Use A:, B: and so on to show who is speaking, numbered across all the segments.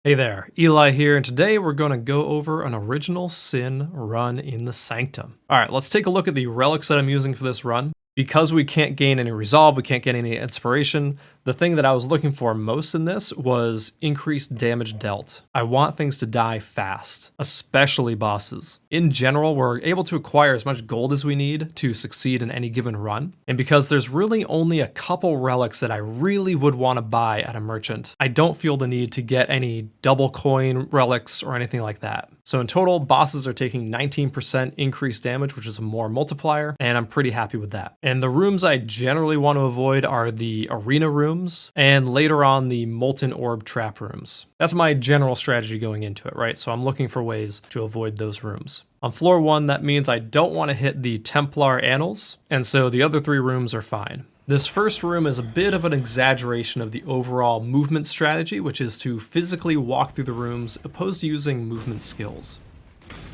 A: Hey there, Eli here, and today we're going to go over an original sin run in the Sanctum. Alright, let's take a look at the relics that I'm using for this run. Because we can't gain any resolve, we can't get any inspiration, the thing that I was looking for most in this was increased damage dealt. I want things to die fast, especially bosses. In general, we're able to acquire as much gold as we need to succeed in any given run, and because there's really only a couple relics that I really would want to buy at a merchant, I don't feel the need to get any double coin relics or anything like that. So in total, bosses are taking 19% increased damage, which is a more multiplier, and I'm pretty happy with that. And the rooms I generally want to avoid are the arena rooms, and later on the molten orb trap rooms. That's my general strategy going into it, right? So I'm looking for ways to avoid those rooms. On floor 1, that means I don't want to hit the Templar Annals, and so the other 3 rooms are fine. This first room is a bit of an exaggeration of the overall movement strategy, which is to physically walk through the rooms opposed to using movement skills.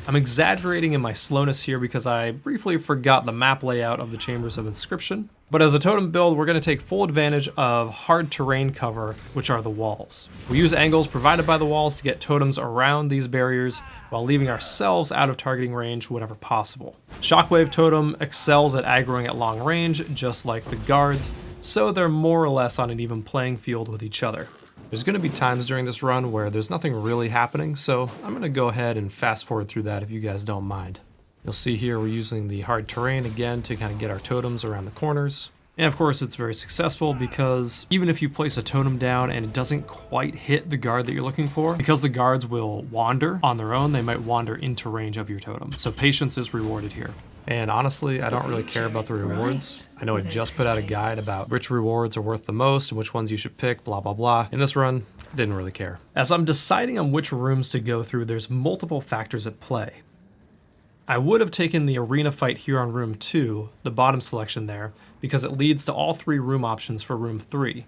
A: I'm exaggerating in my slowness here because I briefly forgot the map layout of the Chambers of Inscription, but as a totem build, we're going to take full advantage of hard terrain cover, which are the walls. We use angles provided by the walls to get totems around these barriers while leaving ourselves out of targeting range whenever possible. Shockwave totem excels at aggroing at long range, just like the guards, so they're more or less on an even playing field with each other. There's going to be times during this run where there's nothing really happening, so I'm going to go ahead and fast forward through that if you guys don't mind. You'll see here we're using the hard terrain again to kind of get our totems around the corners. And of course it's very successful because even if you place a totem down and it doesn't quite hit the guard that you're looking for, because the guards will wander on their own, they might wander into range of your totem. So patience is rewarded here. And honestly, I don't really care about the rewards. I know I just put out a guide about which rewards are worth the most and which ones you should pick, blah, blah, blah. In this run, I didn't really care. As I'm deciding on which rooms to go through, there's multiple factors at play. I would have taken the arena fight here on room 2, the bottom selection there, because it leads to all 3 room options for room 3.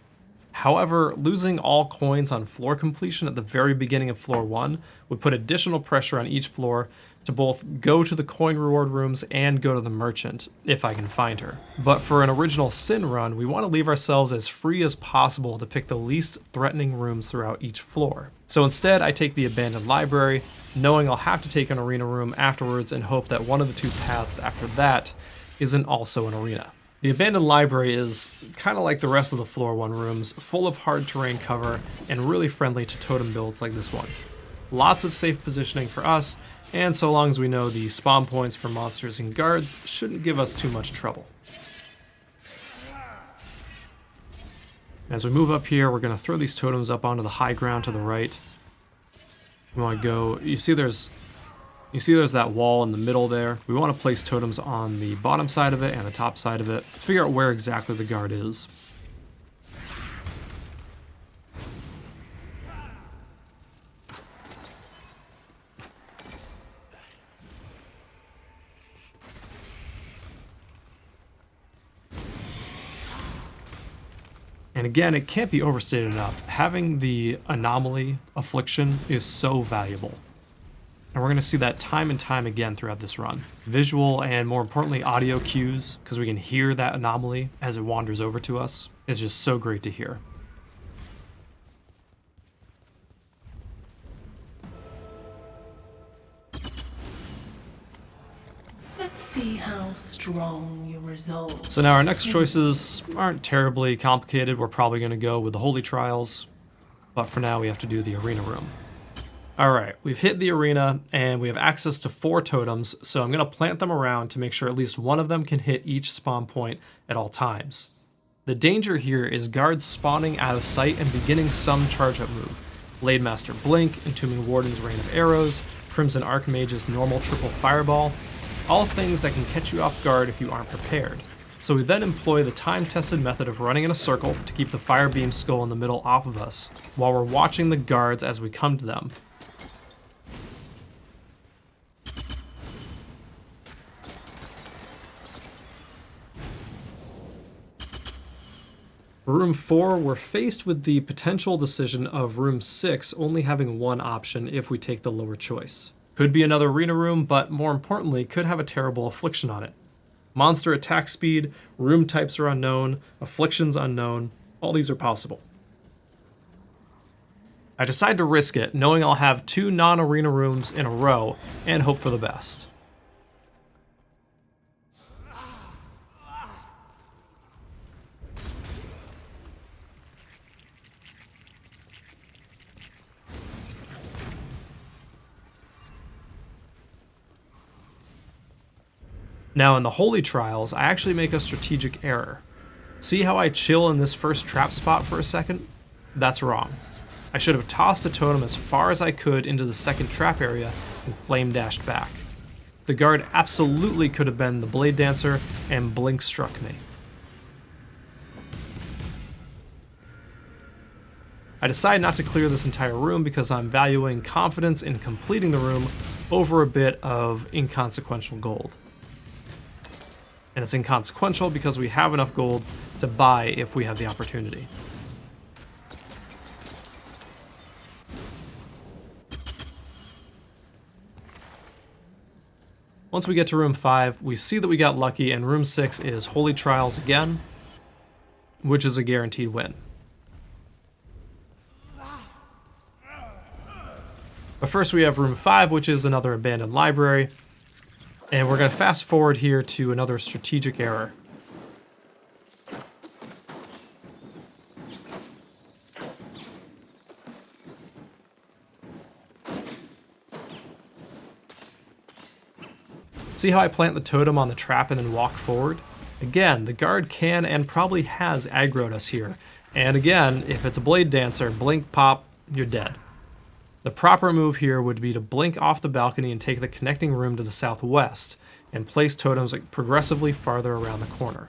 A: However, losing all coins on floor completion at the very beginning of floor 1 would put additional pressure on each floor to both go to the coin reward rooms and go to the merchant, if I can find her. But for an original sin run, we want to leave ourselves as free as possible to pick the least threatening rooms throughout each floor. So instead, I take the abandoned library, knowing I'll have to take an arena room afterwards and hope that one of the 2 paths after that isn't also an arena. The abandoned library is kind of like the rest of the floor 1 rooms, full of hard terrain cover and really friendly to totem builds like this one. Lots of safe positioning for us, and so long as we know the spawn points for monsters and guards, shouldn't give us too much trouble. As we move up here, we're going to throw these totems up onto the high ground to the right. We want to go, you see there's that wall in the middle there. We want to place totems on the bottom side of it and the top side of it to figure out where exactly the guard is. And again, it can't be overstated enough. Having the anomaly affliction is so valuable. And we're going to see that time and time again throughout this run. Visual and more importantly audio cues, because we can hear that anomaly as it wanders over to us, is just so great to hear.
B: Let's see how strong your resolve.
A: So now our next choices aren't terribly complicated. We're probably going to go with the Holy Trials, but for now we have to do the arena room. Alright, we've hit the arena and we have access to 4 totems, so I'm going to plant them around to make sure at least one of them can hit each spawn point at all times. The danger here is guards spawning out of sight and beginning some charge up move. Blademaster Blink, Entombing Warden's Rain of Arrows, Crimson Archmage's normal triple fireball, all things that can catch you off guard if you aren't prepared. So we then employ the time-tested method of running in a circle to keep the fire beam skull in the middle off of us, while we're watching the guards as we come to them. For room 4, we're faced with the potential decision of room 6 only having one option if we take the lower choice. Could be another arena room, but more importantly, could have a terrible affliction on it. Monster attack speed, room types are unknown, afflictions unknown, all these are possible. I decide to risk it, knowing I'll have 2 non-arena rooms in a row, and hope for the best. Now in the Holy Trials, I actually make a strategic error. See how I chill in this first trap spot for a second? That's wrong. I should have tossed a totem as far as I could into the second trap area and flame dashed back. The guard absolutely could have been the Blade Dancer, and Blink struck me. I decide not to clear this entire room because I'm valuing confidence in completing the room over a bit of inconsequential gold. And it's inconsequential because we have enough gold to buy if we have the opportunity. Once we get to room 5, we see that we got lucky, and room 6 is Holy Trials again, which is a guaranteed win. But first we have room 5, which is another abandoned library, and we're going to fast forward here to another strategic error. See how I plant the totem on the trap and then walk forward? Again, the guard can and probably has aggroed us here. And again, if it's a Blade Dancer, blink, pop, you're dead. The proper move here would be to blink off the balcony and take the connecting room to the southwest, and place totems progressively farther around the corner.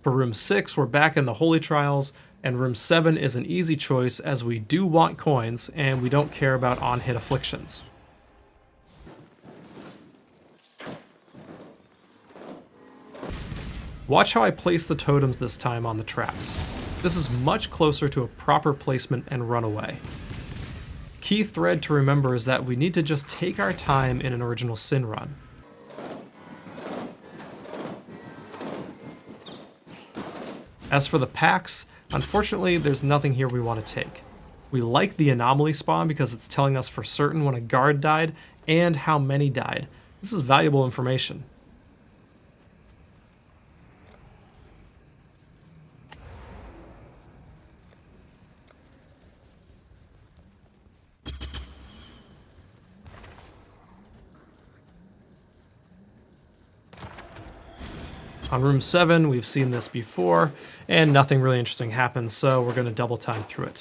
A: For room 6, we're back in the Holy Trials, and room 7 is an easy choice as we do want coins and we don't care about on-hit afflictions. Watch how I place the totems this time on the traps. This is much closer to a proper placement and runaway. Key thread to remember is that we need to just take our time in an original Sin run. As for the packs, unfortunately there's nothing here we want to take. We like the Anomaly spawn because it's telling us for certain when a guard died and how many died. This is valuable information. On room 7, we've seen this before, and nothing really interesting happens, so we're going to double time through it.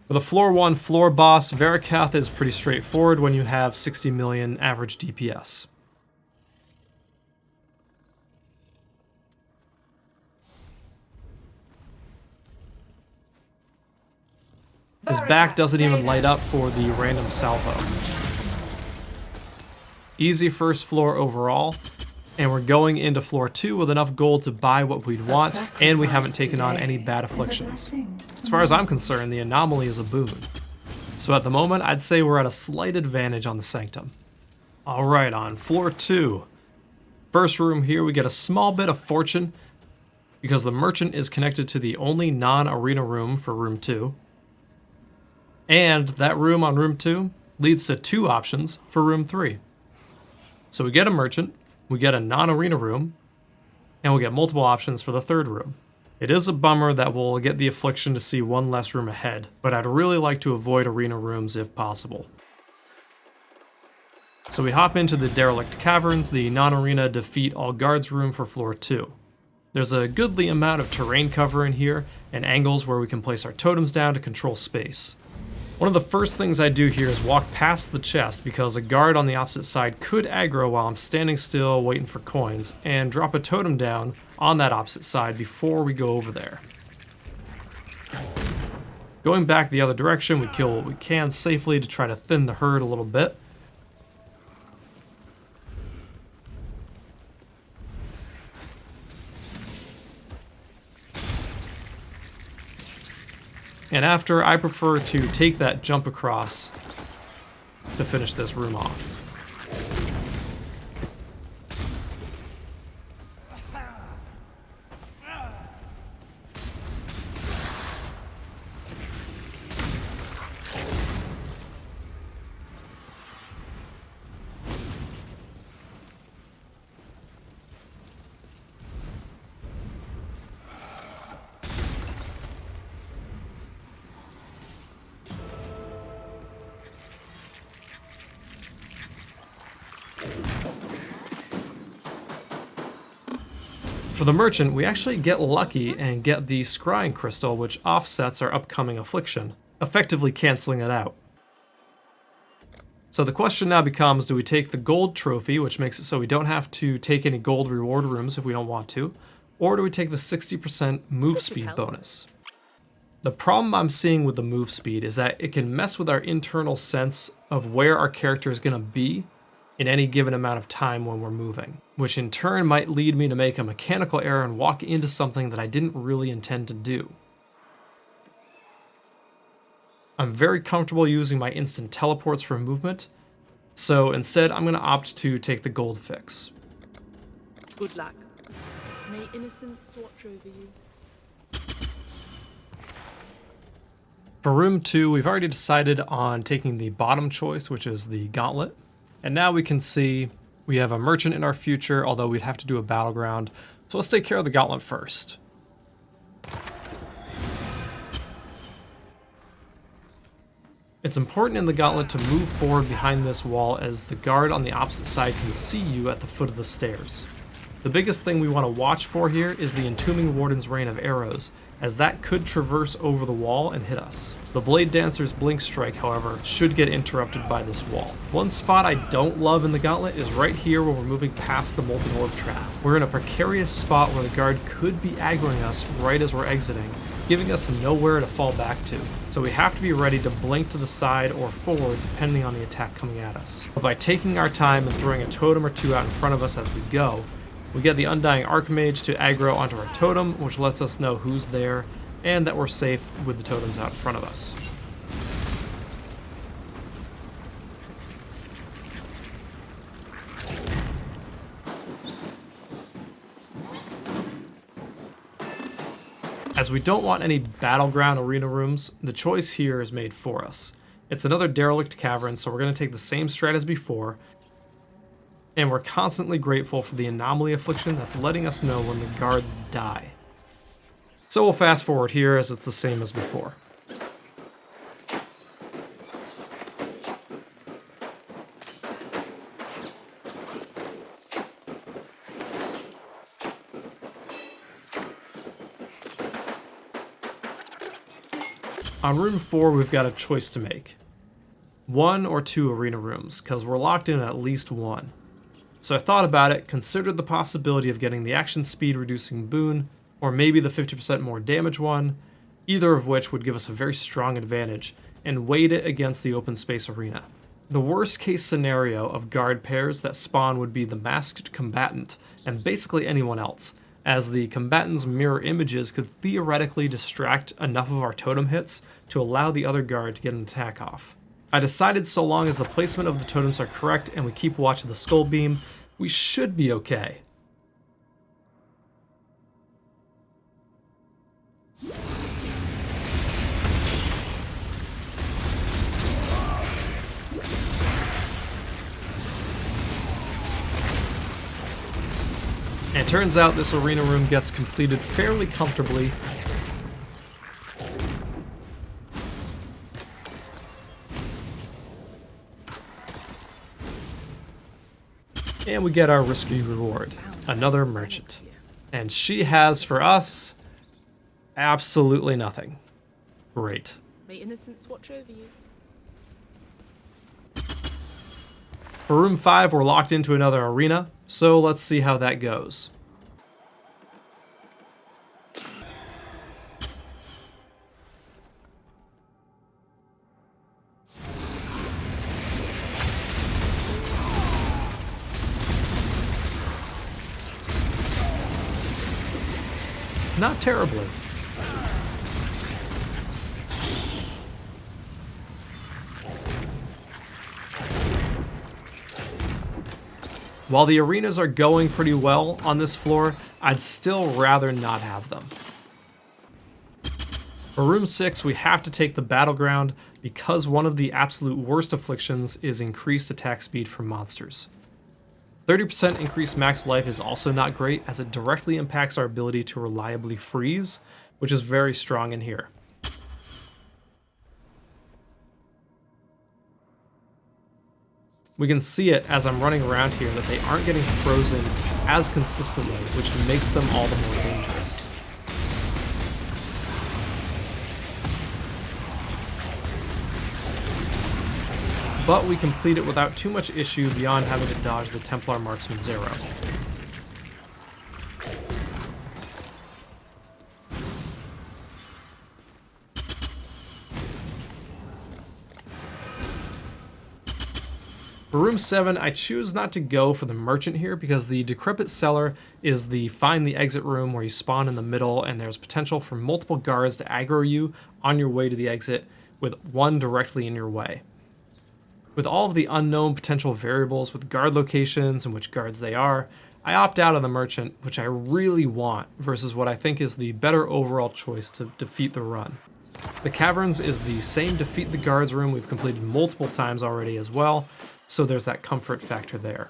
A: For the floor 1 floor boss, Varikath is pretty straightforward when you have 60 million average DPS. His back doesn't even light up for the random salvo. Easy first floor overall, and we're going into floor 2 with enough gold to buy what we'd want, and we haven't taken on any bad afflictions. As far as I'm concerned, the Anomaly is a boon. So at the moment, I'd say we're at a slight advantage on the Sanctum. Alright, on floor 2. First room here, we get a small bit of fortune, because the Merchant is connected to the only non-arena room for room 2. And that room on room 2 leads to 2 options for room 3. So we get a Merchant, we get a non-arena room, and we get multiple options for the 3rd room. It is a bummer that we'll get the affliction to see 1 less room ahead, but I'd really like to avoid arena rooms if possible. So we hop into the Derelict Caverns, the non-arena defeat all guards room for floor 2. There's a goodly amount of terrain cover in here, and angles where we can place our totems down to control space. One of the first things I do here is walk past the chest because a guard on the opposite side could aggro while I'm standing still waiting for coins, and drop a totem down on that opposite side before we go over there. Going back the other direction, we kill what we can safely to try to thin the herd a little bit. And after, I prefer to take that jump across to finish this room off. For the merchant, we actually get lucky and get the scrying crystal, which offsets our upcoming affliction, effectively canceling it out. So the question now becomes, do we take the gold trophy, which makes it so we don't have to take any gold reward rooms if we don't want to, or do we take the 60% move speed bonus? The problem I'm seeing with the move speed is that it can mess with our internal sense of where our character is going to be in any given amount of time when we're moving, which in turn might lead me to make a mechanical error and walk into something that I didn't really intend to do. I'm very comfortable using my instant teleports for movement, so instead I'm going to opt to take the gold fix.
B: Good luck. May innocence watch over you.
A: For room 2, we've already decided on taking the bottom choice, which is the Gauntlet. And now we can see we have a merchant in our future, although we'd have to do a battleground. So let's take care of the Gauntlet first. It's important in the Gauntlet to move forward behind this wall, as the guard on the opposite side can see you at the foot of the stairs. The biggest thing we want to watch for here is the Entombing Warden's rain of arrows, as that could traverse over the wall and hit us. The Blade Dancer's Blink Strike, however, should get interrupted by this wall. One spot I don't love in the Gauntlet is right here when we're moving past the Molten Orb trap. We're in a precarious spot where the guard could be aggroing us right as we're exiting, giving us nowhere to fall back to. So we have to be ready to blink to the side or forward depending on the attack coming at us. But by taking our time and throwing a totem or two out in front of us as we go, we get the Undying Archmage to aggro onto our totem, which lets us know who's there and that we're safe with the totems out in front of us. As we don't want any Battleground arena rooms, the choice here is made for us. It's another Derelict Cavern, so we're going to take the same strat as before, and we're constantly grateful for the Anomaly Affliction that's letting us know when the guards die. So we'll fast forward here as it's the same as before. On room 4, we've got a choice to make. 1 or 2 arena rooms, because we're locked in at least 1. So I thought about it, considered the possibility of getting the action speed reducing boon, or maybe the 50% more damage one, either of which would give us a very strong advantage, and weighed it against the open space arena. The worst case scenario of guard pairs that spawn would be the masked combatant, and basically anyone else, as the combatant's mirror images could theoretically distract enough of our totem hits to allow the other guard to get an attack off. I decided so long as the placement of the totems are correct and we keep watch of the skull beam, we should be okay. And it turns out this arena room gets completed fairly comfortably. And we get our risky reward, another merchant. And she has for us absolutely nothing. Great.
B: May innocence watch over you.
A: For room 5, we're locked into another arena, so let's see how that goes. Not terribly. While the arenas are going pretty well on this floor, I'd still rather not have them. For room 6, we have to take the Battleground because one of the absolute worst afflictions is increased attack speed for monsters. 30% increased max life is also not great, as it directly impacts our ability to reliably freeze, which is very strong in here. We can see it as I'm running around here that they aren't getting frozen as consistently, which makes them all the more dangerous. But we complete it without too much issue beyond having to dodge the Templar Marksman's arrow. For room 7, I choose not to go for the merchant here because the Decrepit Cellar is the find the exit room where you spawn in the middle, and there's potential for multiple guards to aggro you on your way to the exit with one directly in your way. With all of the unknown potential variables with guard locations and which guards they are, I opt out of the merchant, which I really want, versus what I think is the better overall choice to defeat the run. The Caverns is the same defeat the guards room we've completed multiple times already as well, so there's that comfort factor there.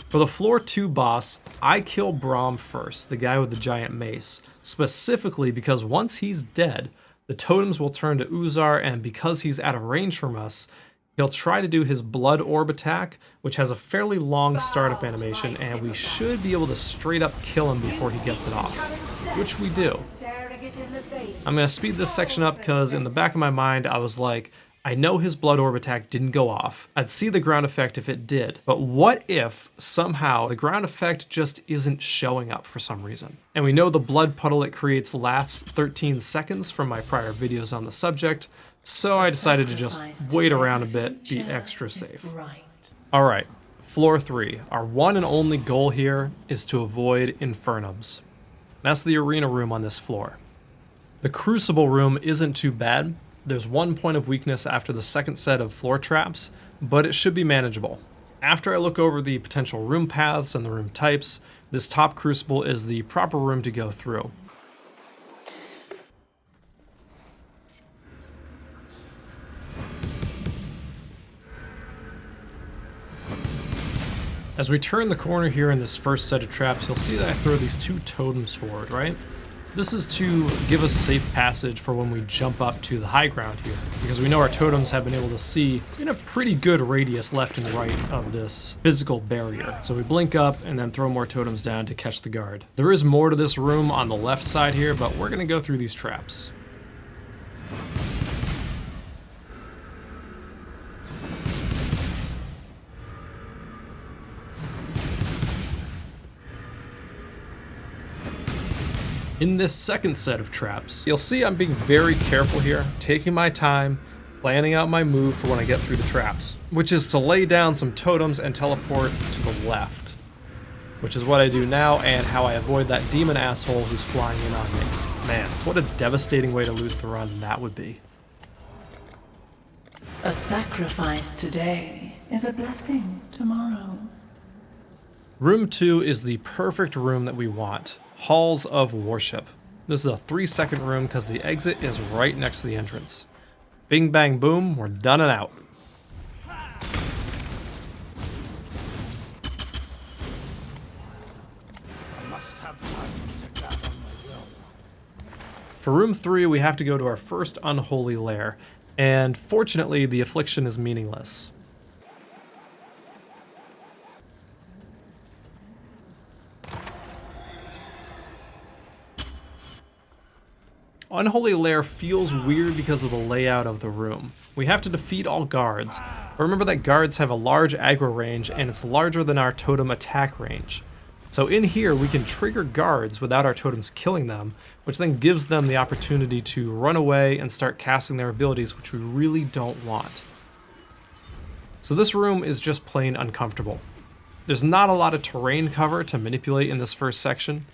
A: For the floor 2 boss, I kill Braum first, the guy with the giant mace, specifically because once he's dead, the totems will turn to Uzar, and because he's out of range from us, he'll try to do his blood orb attack, which has a fairly long startup animation, and we should be able to straight up kill him before he gets it off, which we do. I'm going to speed this section up because in the back of my mind I was like, I know his blood orb attack didn't go off. I'd see the ground effect if it did. But what if somehow the ground effect just isn't showing up for some reason? And we know the blood puddle it creates lasts 13 seconds from my prior videos on the subject, so I decided to just wait around a bit, be extra safe. Alright, floor 3. Our one and only goal here is to avoid Infernums. That's the arena room on this floor. The Crucible room isn't too bad. There's one point of weakness after the second set of floor traps, but it should be manageable. After I look over the potential room paths and the room types, this top Crucible is the proper room to go through. As we turn the corner here in this first set of traps, you'll see that I throw these 2 totems forward, right? This is to give us safe passage for when we jump up to the high ground here, because we know our totems have been able to see in a pretty good radius left and right of this physical barrier. So we blink up and then throw more totems down to catch the guard. There is more to this room on the left side here, but we're going to go through these traps. In this second set of traps, you'll see I'm being very careful here, taking my time, planning out my move for when I get through the traps, which is to lay down some totems and teleport to the left, which is what I do now and how I avoid that demon asshole who's flying in on me. Man, what a devastating way to lose the run that would be.
B: A sacrifice today is a blessing tomorrow.
A: Room 2 is the perfect room that we want. Halls of Worship. This is a 3-second room because the exit is right next to the entrance. Bing bang boom, we're done and out.
C: I must have time to gather my will.
A: For room 3, we have to go to our first Unholy Lair, and fortunately the affliction is meaningless. Unholy Lair feels weird because of the layout of the room. We have to defeat all guards, but remember that guards have a large aggro range and it's larger than our totem attack range. So in here we can trigger guards without our totems killing them, which then gives them the opportunity to run away and start casting their abilities, which we really don't want. So this room is just plain uncomfortable. There's not a lot of terrain cover to manipulate in this first section,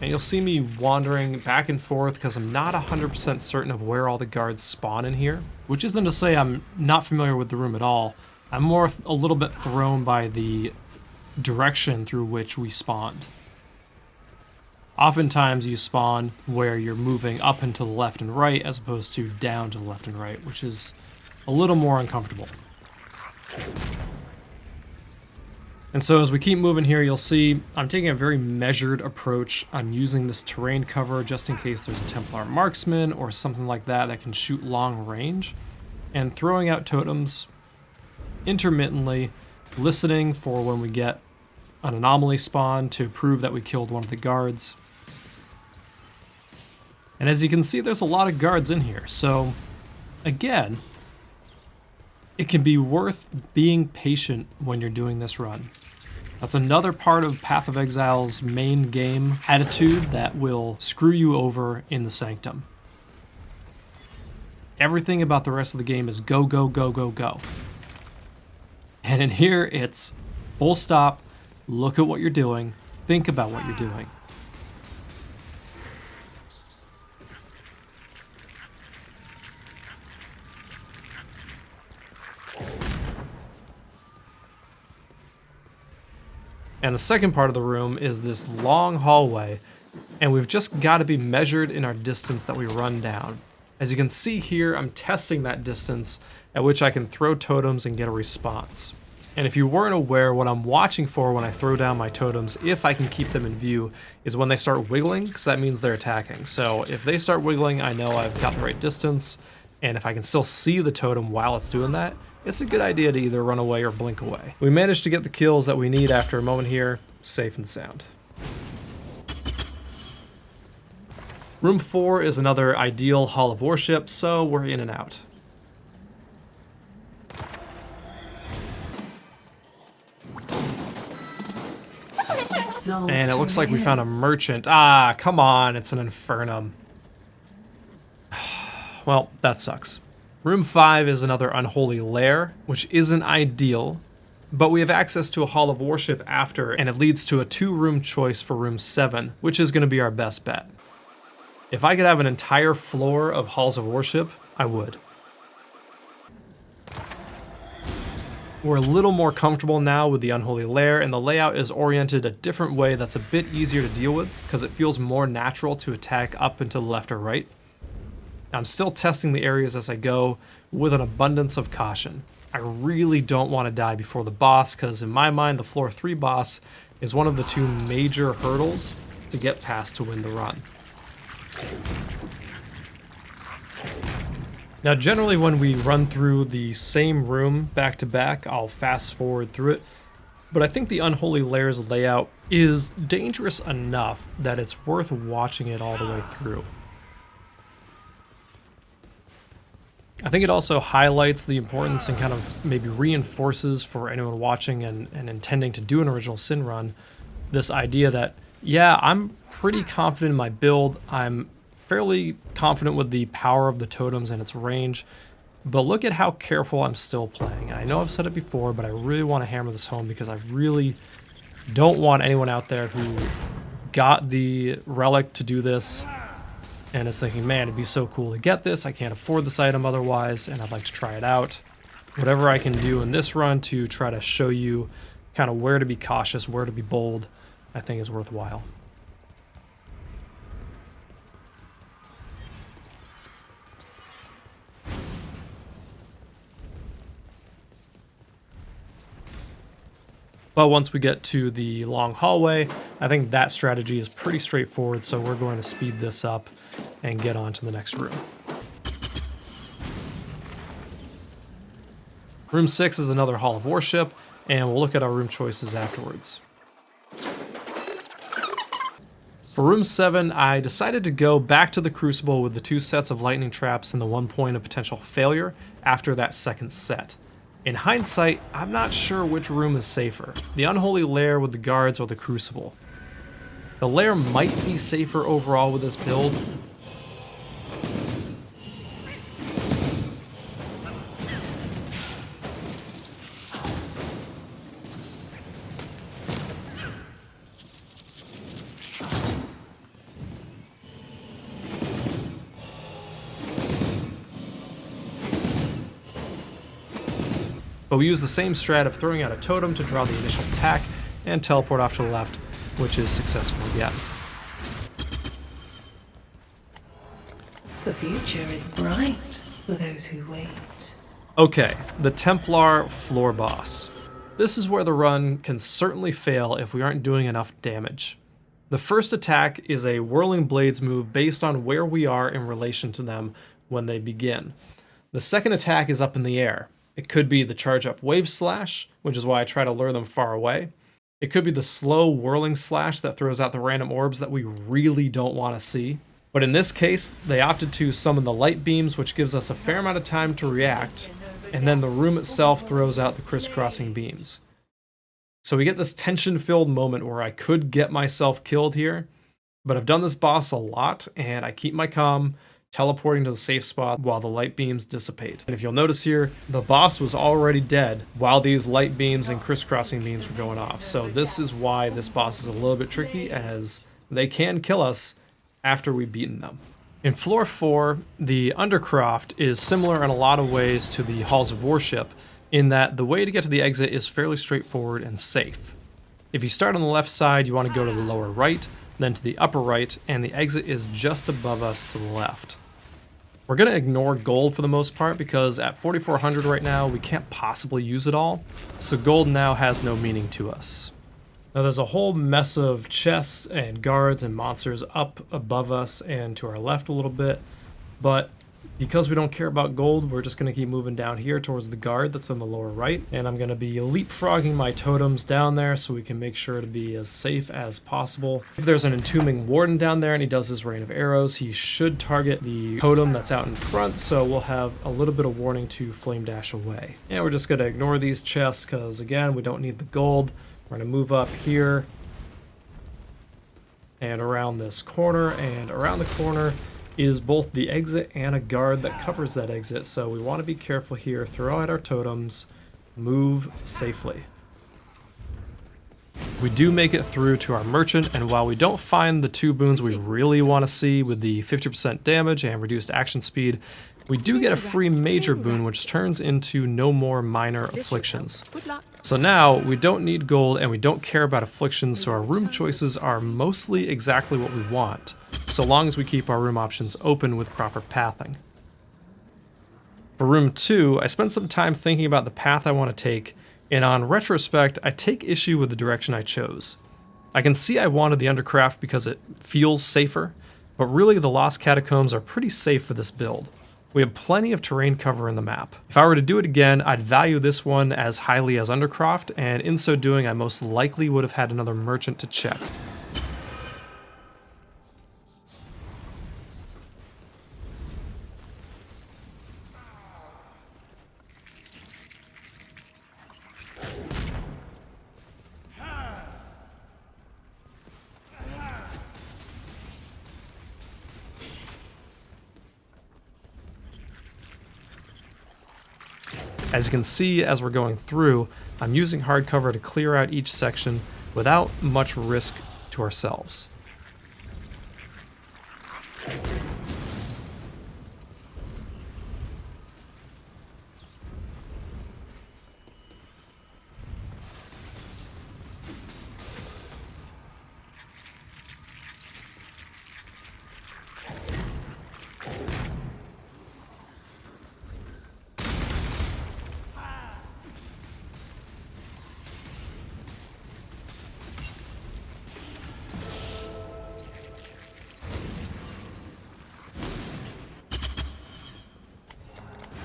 A: and you'll see me wandering back and forth because I'm not 100% certain of where all the guards spawn in here, which isn't to say I'm not familiar with the room at all. I'm more a little bit thrown by the direction through which we spawned. Oftentimes you spawn where you're moving up and to the left and right as opposed to down to the left and right, which is a little more uncomfortable. And so as we keep moving here, you'll see I'm taking a very measured approach. I'm using this terrain cover just in case there's a Templar marksman or something like that that can shoot long range, and throwing out totems intermittently, listening for when we get an anomaly spawn to prove that we killed one of the guards. And as you can see, there's a lot of guards in here, so again, it can be worth being patient when you're doing this run. That's another part of Path of Exile's main game attitude that will screw you over in the Sanctum. Everything about the rest of the game is go, go, go, go, go. And in here, it's full stop, look at what you're doing, think about what you're doing. And the second part of the room is this long hallway, and we've just got to be measured in our distance that we run down. As you can see here, I'm testing that distance at which I can throw totems and get a response. And if you weren't aware, what I'm watching for when I throw down my totems, if I can keep them in view, is when they start wiggling, because that means they're attacking. So if they start wiggling, I know I've got the right distance, and if I can still see the totem while it's doing that, it's a good idea to either run away or blink away. We managed to get the kills that we need after a moment here, safe and sound. Room 4 is another ideal Hall of Worship, so we're in and out. And it looks like we found a merchant. Ah, come on, it's an Infernum. Well, that sucks. Room 5 is another Unholy Lair, which isn't ideal, but we have access to a Hall of Worship after, and it leads to a 2-room choice for Room 7, which is going to be our best bet. If I could have an entire floor of Halls of Worship, I would. We're a little more comfortable now with the Unholy Lair, and the layout is oriented a different way that's a bit easier to deal with, because it feels more natural to attack up and to the left or right. I'm still testing the areas as I go with an abundance of caution. I really don't want to die before the boss, because in my mind the floor 3 boss is one of the 2 major hurdles to get past to win the run. Now generally when we run through the same room back to back, I'll fast forward through it, but I think the Unholy Lair's layout is dangerous enough that it's worth watching it all the way through. I think it also highlights the importance and kind of maybe reinforces for anyone watching and intending to do an original Sin run, this idea that, yeah, I'm pretty confident in my build, I'm fairly confident with the power of the totems and its range, but look at how careful I'm still playing. And I know I've said it before, but I really want to hammer this home because I really don't want anyone out there who got the relic to do this and is thinking, man, it'd be so cool to get this, I can't afford this item otherwise, and I'd like to try it out. Whatever I can do in this run to try to show you kind of where to be cautious, where to be bold, I think is worthwhile. But once we get to the long hallway, I think that strategy is pretty straightforward, so we're going to speed this up and get on to the next room. Room 6 is another Hall of Worship, and we'll look at our room choices afterwards. For room 7, I decided to go back to the Crucible with the 2 sets of lightning traps and the 1 point of potential failure after that second set. In hindsight, I'm not sure which room is safer, the Unholy Lair with the guards or the Crucible. The Lair might be safer overall with this build. But we use the same strat of throwing out a totem to draw the initial attack and teleport off to the left, which is successful again.
B: The future is bright for those who wait.
A: Okay, the Templar floor boss. This is where the run can certainly fail if we aren't doing enough damage. The first attack is a Whirling Blades move based on where we are in relation to them when they begin. The second attack is up in the air. It could be the charge up Wave Slash, which is why I try to lure them far away. It could be the slow Whirling Slash that throws out the random orbs that we really don't want to see. But in this case, they opted to summon the light beams, which gives us a fair amount of time to react, and then the room itself throws out the crisscrossing beams. So we get this tension-filled moment where I could get myself killed here, but I've done this boss a lot, and I keep my calm, teleporting to the safe spot while the light beams dissipate. And if you'll notice here, the boss was already dead while these light beams and crisscrossing beams were going off. So this is why this boss is a little bit tricky, as they can kill us after we've beaten them. In floor 4, the Undercroft is similar in a lot of ways to the Halls of Worship, in that the way to get to the exit is fairly straightforward and safe. If you start on the left side, you want to go to the lower right, then to the upper right, and the exit is just above us to the left. We're going to ignore gold for the most part because at 4,400 right now, we can't possibly use it all, so gold now has no meaning to us. Now there's a whole mess of chests and guards and monsters up above us and to our left a little bit, but because we don't care about gold, we're just going to keep moving down here towards the guard that's on the lower right, and I'm going to be leapfrogging my totems down there so we can make sure to be as safe as possible. If there's an entombing warden down there and he does his rain of arrows, he should target the totem that's out in front, so we'll have a little bit of warning to flame dash away. And we're just going to ignore these chests because, again, we don't need the gold. We're going to move up here and around this corner, and around the corner is both the exit and a guard that covers that exit, so we want to be careful here, throw out our totems, move safely. We do make it through to our merchant, and while we don't find the 2 boons we really want to see with the 50% damage and reduced action speed, we do get a free major boon which turns into no more minor afflictions. So now we don't need gold and we don't care about afflictions, so our room choices are mostly exactly what we want, so long as we keep our room options open with proper pathing. For room 2, I spent some time thinking about the path I want to take, and on retrospect, I take issue with the direction I chose. I can see I wanted the Undercroft because it feels safer, but really the Lost Catacombs are pretty safe for this build. We have plenty of terrain cover in the map. If I were to do it again, I'd value this one as highly as Undercroft, and in so doing, I most likely would have had another merchant to check. As you can see as we're going through, I'm using hardcover to clear out each section without much risk to ourselves.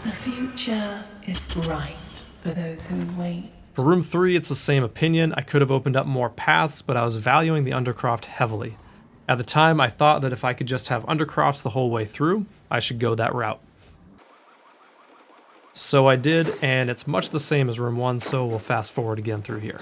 B: The future is bright for those who wait.
A: For room 3, it's the same opinion. I could have opened up more paths, but I was valuing the Undercroft heavily. At the time, I thought that if I could just have Undercrofts the whole way through, I should go that route. So I did, and it's much the same as room 1, so we'll fast forward again through here.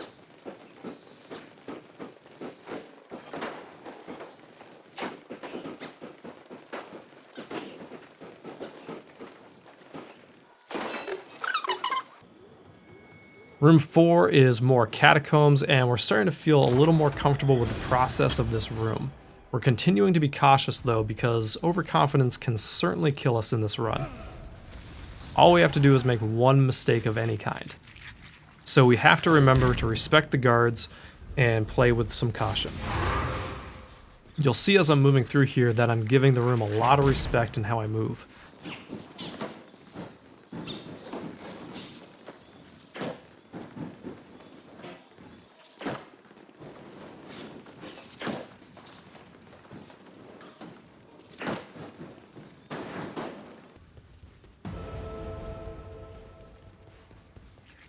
A: Room 4 is more Catacombs, and we're starting to feel a little more comfortable with the process of this room. We're continuing to be cautious though, because overconfidence can certainly kill us in this run. All we have to do is make one mistake of any kind. So we have to remember to respect the guards and play with some caution. You'll see as I'm moving through here that I'm giving the room a lot of respect in how I move.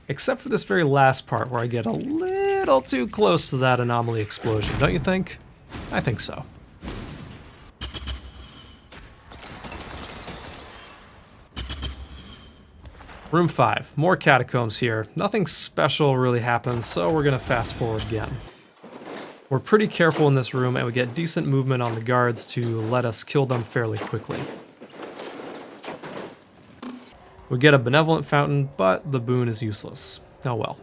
A: Except for this very last part where I get a little too close to that anomaly explosion, don't you think? I think so. Room 5, more catacombs here. Nothing special really happens, so we're gonna fast forward again. We're pretty careful in this room and we get decent movement on the guards to let us kill them fairly quickly. We get a benevolent fountain, but the boon is useless. Oh well.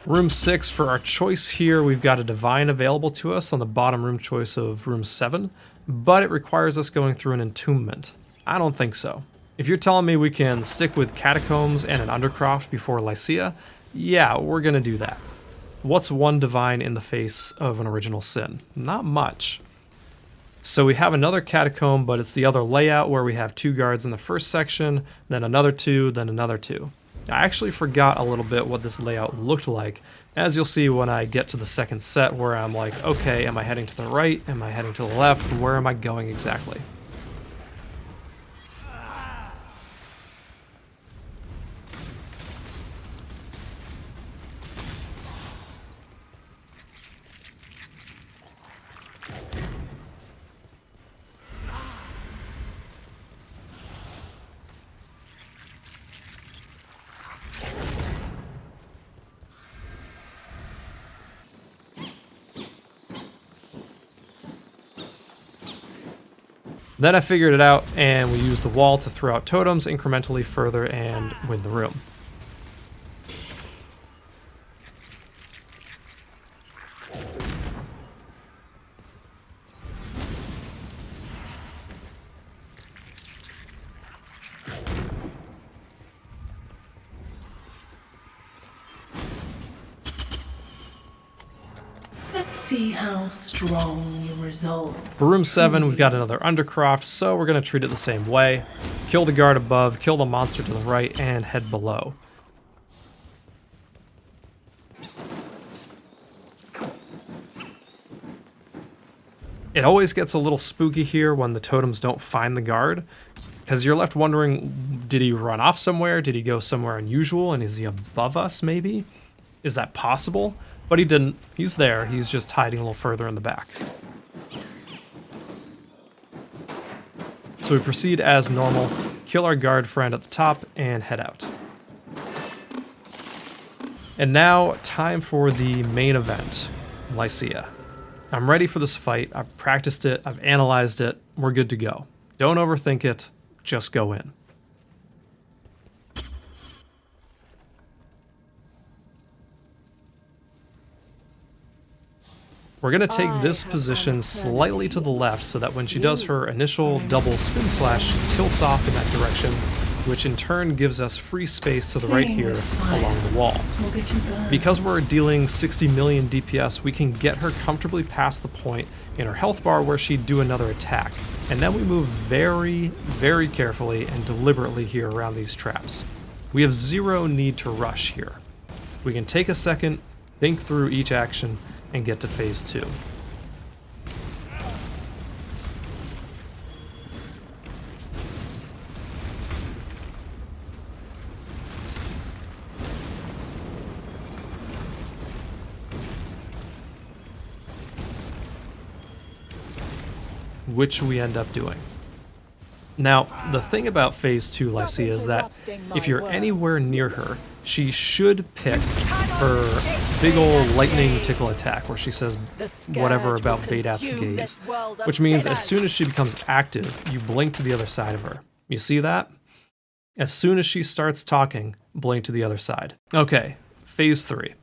A: Room 6, for our choice here, we've got a divine available to us on the bottom room choice of room 7, but it requires us going through an entombment. I don't think so. If you're telling me we can stick with Catacombs and an Undercroft before Lycia, yeah, we're gonna do that. What's one divine in the face of an original sin? Not much. So we have another catacomb, but it's the other layout where we have 2 guards in the first section, then another 2, then another 2. I actually forgot a little bit what this layout looked like, as you'll see when I get to the second set where I'm like, okay, am I heading to the right? Am I heading to the left? Where am I going exactly? Then I figured it out, and we used the wall to throw out totems incrementally further and win the room.
B: Let's see how strong your resolve.
A: For room 7, we've got another Undercroft, so we're going to treat it the same way. Kill the guard above, kill the monster to the right, and head below. It always gets a little spooky here when the totems don't find the guard, because you're left wondering, did he run off somewhere? Did he go somewhere unusual? And is he above us, maybe? Is that possible? But he didn't. He's there. He's just hiding a little further in the back. So we proceed as normal, kill our guard friend at the top, and head out. And now, time for the main event, Lycia. I'm ready for this fight. I've practiced it. I've analyzed it. We're good to go. Don't overthink it. Just go in. We're going to take this position slightly to the left so that when she does her initial double spin slash, she tilts off in that direction, which in turn gives us free space to the right here along the wall. Because we're dealing 60 million DPS, we can get her comfortably past the point in her health bar where she'd do another attack. And then we move very, very carefully and deliberately here around these traps. We have zero need to rush here. We can take a second, think through each action, and get to phase 2. Which we end up doing. Now, the thing about phase 2 Lycia is that if you're anywhere near her, she should pick her big old lightning tickle attack where she says whatever about Badat's gaze, which means as soon as she becomes active, you blink to the other side of her. You see that? As soon as she starts talking, blink to the other side. Okay, phase 3.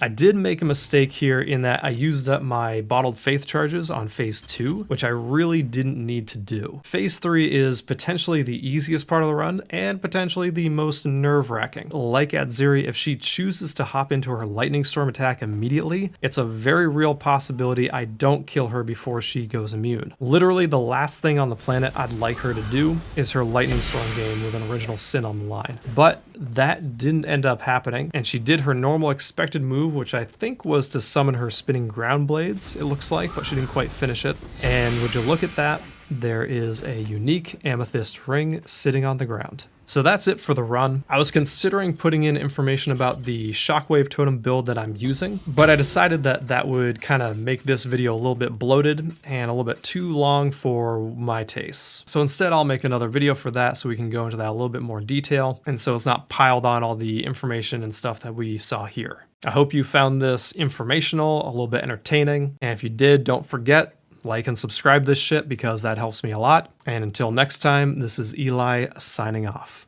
A: I did make a mistake here in that I used up my bottled faith charges on phase 2, which I really didn't need to do. Phase 3 is potentially the easiest part of the run and potentially the most nerve-wracking. Like at Ziri, if she chooses to hop into her lightning storm attack immediately, it's a very real possibility I don't kill her before she goes immune. Literally the last thing on the planet I'd like her to do is her lightning storm game with an original sin on the line. But that didn't end up happening, and she did her normal expected move, which I think was to summon her spinning ground blades, it looks like, but she didn't quite finish it. And would you look at that, there is a unique amethyst ring sitting on the ground. So that's it for the run. I was considering putting in information about the shockwave totem build that I'm using, but I decided that that would kind of make this video a little bit bloated and a little bit too long for my tastes. So instead I'll make another video for that so we can go into that a little bit more detail, and so it's not piled on all the information and stuff that we saw here. I hope you found this informational, a little bit entertaining, and if you did, don't forget, like and subscribe this shit because that helps me a lot. And until next time, this is Eli signing off.